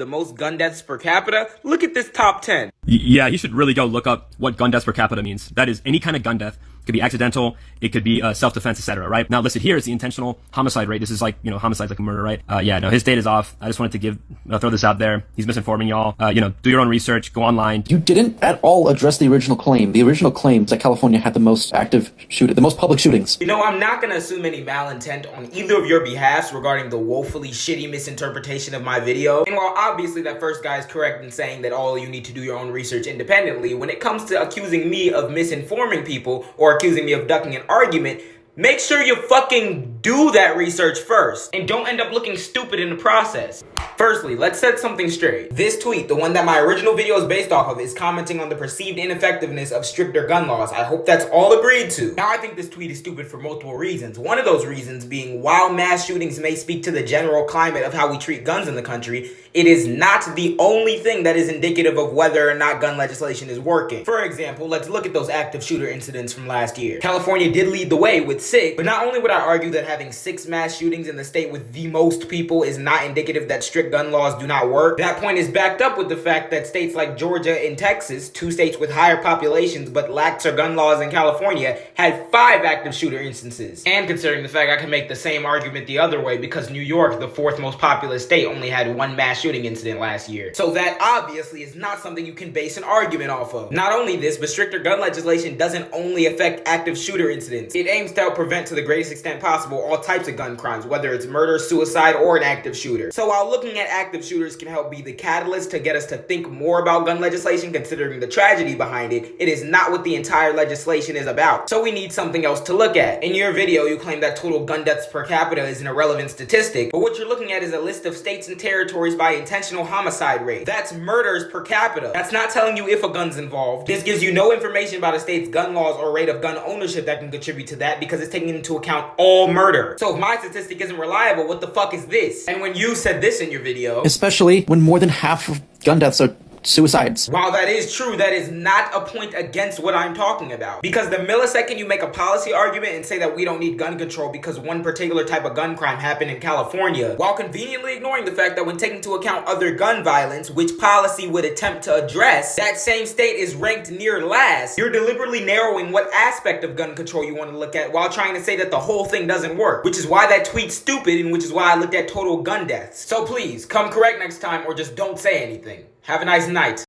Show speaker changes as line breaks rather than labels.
the most gun deaths per capita, look at this top 10.
Yeah, you should really go look up what gun deaths per capita means. That is any kind of gun death. It could be accidental, it could be self-defense, etc. Right? Now listed here is the intentional homicide rate. This is like, homicide's like a murder, right? Yeah, no, his data's off. I just wanted to throw this out there. He's misinforming y'all. Do your own research, go online.
You didn't at all address the original claim. The original claim is that California had the most the most public shootings.
I'm not gonna assume any malintent on either of your behalfs regarding the woefully shitty misinterpretation of my video. And while obviously that first guy is correct in saying that all you need to do your own research independently, when it comes to accusing me of misinforming people or accusing me of ducking an argument, make sure you fucking do that research first and don't end up looking stupid in the process. Firstly, let's set something straight. This tweet, the one that my original video is based off of, is commenting on the perceived ineffectiveness of stricter gun laws. I hope that's all agreed to. Now, I think this tweet is stupid for multiple reasons. One of those reasons being, while mass shootings may speak to the general climate of how we treat guns in the country, it is not the only thing that is indicative of whether or not gun legislation is working. For example, let's look at those active shooter incidents from last year. California did lead the way with 6, but not only would I argue that having 6 mass shootings in the state with the most people is not indicative that strict gun laws do not work. That point is backed up with the fact that states like Georgia and Texas, 2 states with higher populations but laxer gun laws than California, had 5 active shooter instances. And considering the fact I can make the same argument the other way because New York, the 4th most populous state, only had 1 mass shooting incident last year. So that obviously is not something you can base an argument off of. Not only this, but stricter gun legislation doesn't only affect active shooter incidents. It aims to help prevent to the greatest extent possible all types of gun crimes, whether it's murder, suicide, or an active shooter. So while looking at active shooters can help be the catalyst to get us to think more about gun legislation considering the tragedy behind it, it is not what the entire legislation is about. So we need something else to look at. In your video, you claim that total gun deaths per capita is an irrelevant statistic, but what you're looking at is a list of states and territories by intentional homicide rate. That's murders per capita. That's not telling you if a gun's involved. This gives you no information about a state's gun laws or rate of gun ownership that can contribute to that because it's taking into account all murder. So if my statistic isn't reliable, what the fuck is this? And when you said this in your video,
especially when more than half of gun deaths are suicides.
While that is true, that is not a point against what I'm talking about. Because the millisecond you make a policy argument and say that we don't need gun control because one particular type of gun crime happened in California, while conveniently ignoring the fact that when taking into account other gun violence, which policy would attempt to address, that same state is ranked near last, you're deliberately narrowing what aspect of gun control you want to look at while trying to say that the whole thing doesn't work, which is why that tweet's stupid and which is why I looked at total gun deaths. So please, come correct next time or just don't say anything. Have a nice night.